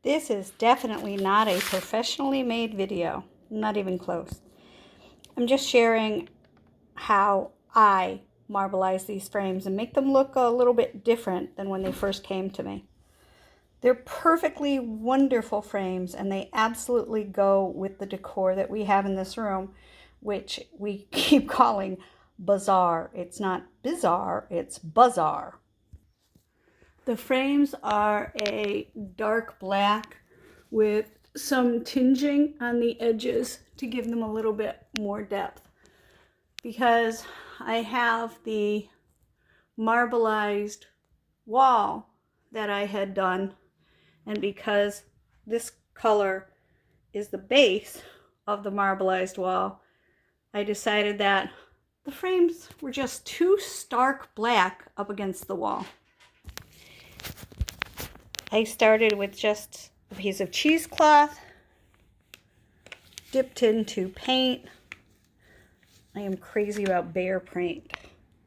This is definitely not a professionally made video, not even close. I'm just sharing how I marbleize these frames and make them look a little bit different than when they first came to me. They're perfectly wonderful frames, and they absolutely go with the decor that we have in this room, which we keep calling bizarre. It's not bizarre, it's bazaar. The frames are a dark black with some tinging on the edges to give them a little bit more depth. Because I have the marbleized wall that I had done, and because this color is the base of the marbleized wall, I decided that the frames were just too stark black up against the wall. I started with just a piece of cheesecloth, dipped into paint. I am crazy about bear paint.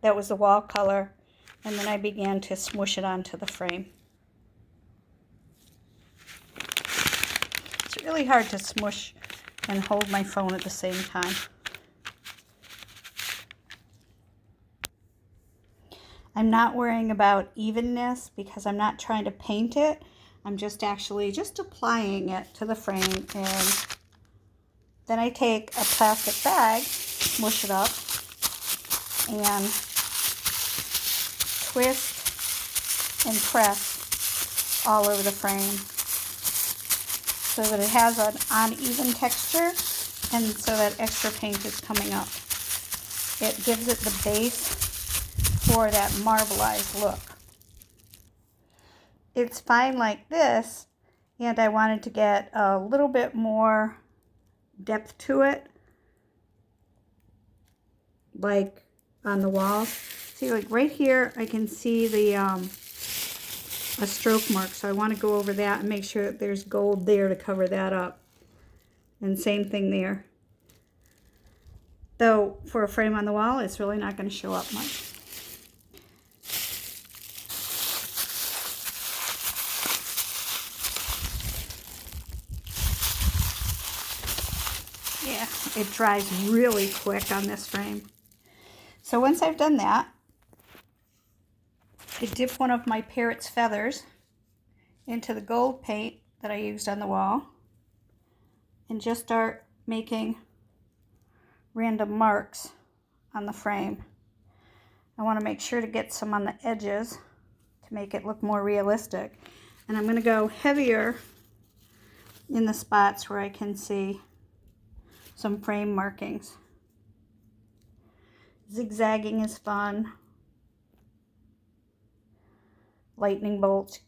That was the wall color, and then I began to smush it onto the frame. It's really hard to smush and hold my phone at the same time. I'm not worrying about evenness because I'm not trying to paint it. I'm just actually applying it to the frame, and then I take a plastic bag, smush it up, and twist and press all over the frame so that it has an uneven texture and so that extra paint is coming up. It gives it the base for that marbleized look. It's fine like this, and I wanted to get a little bit more depth to it, like on the walls. See, like right here I can see the a stroke mark, so I want to go over that and make sure that there's gold there to cover that up, and same thing there. Though for a frame on the wall, it's really not going to show up much. Yeah, it dries really quick on this frame. So once I've done that, I dip one of my parrot's feathers into the gold paint that I used on the wall and just start making random marks on the frame. I want to make sure to get some on the edges to make it look more realistic. And I'm going to go heavier in the spots where I can see some frame markings. Zigzagging is fun. Lightning bolts.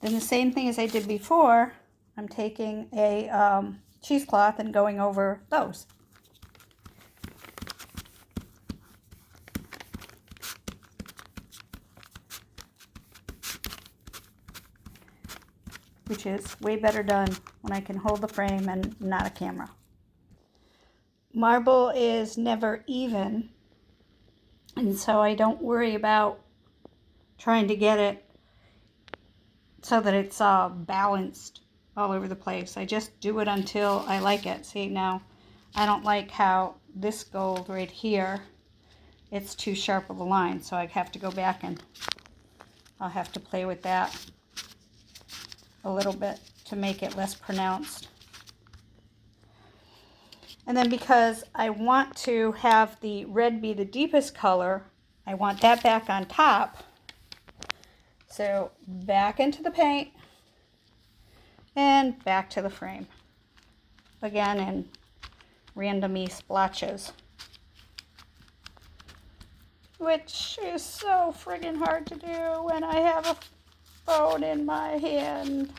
Then the same thing as I did before, I'm taking a cheesecloth and going over those. Which is way better done when I can hold the frame and not a camera. Marble is never even, and so I don't worry about trying to get it so that it's balanced all over the place. I just do it until I like it. See, now I don't like how this gold right here, it's too sharp of a line, so I have to go back and I'll have to play with that a little bit to make it less pronounced. And then because I want to have the red be the deepest color, I want that back on top. So back into the paint and back to the frame. Again in randomy splotches. Which is so friggin' hard to do when I have a phone in my hand.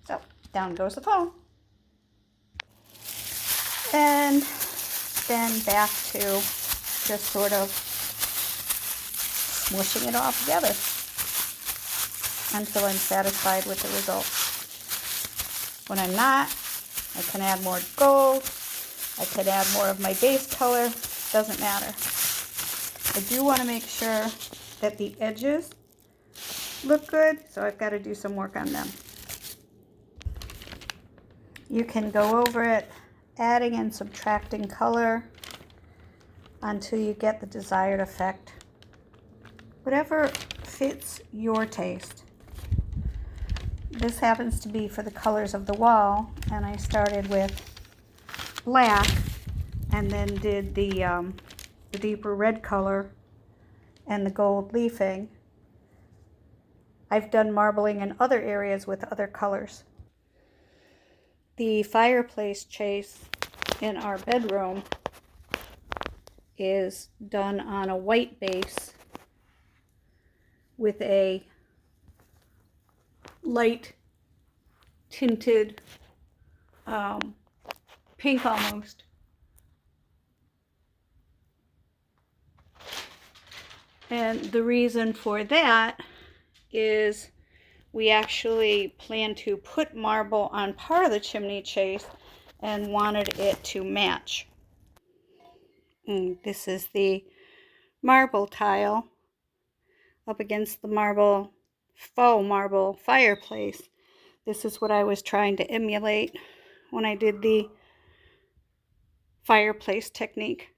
So down goes the phone. And then back to just sort of smushing it all together. until I'm satisfied with the result. When I'm not, I can add more gold. I could add more of my base color. Doesn't matter. I do want to make sure that the edges look good, so I've got to do some work on them. You can go over it, adding and subtracting color until you get the desired effect. Whatever fits your taste. This happens to be for the colors of the wall, and I started with black and then did the deeper red color and the gold leafing. I've done marbling in other areas with other colors. The fireplace chase in our bedroom is done on a white base with a light tinted pink almost. And the reason for that is we actually plan to put marble on part of the chimney chase and wanted it to match. And this is the marble tile up against the faux marble fireplace. This is what I was trying to emulate when I did the fireplace technique.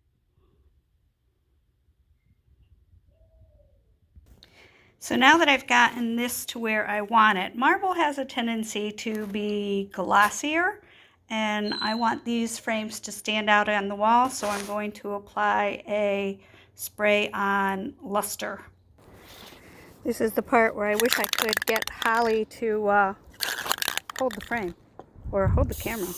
So now that I've gotten this to where I want it, marble has a tendency to be glossier, and I want these frames to stand out on the wall, so I'm going to apply a spray on luster. This is the part where I wish I could get Holly to hold the frame or hold the camera.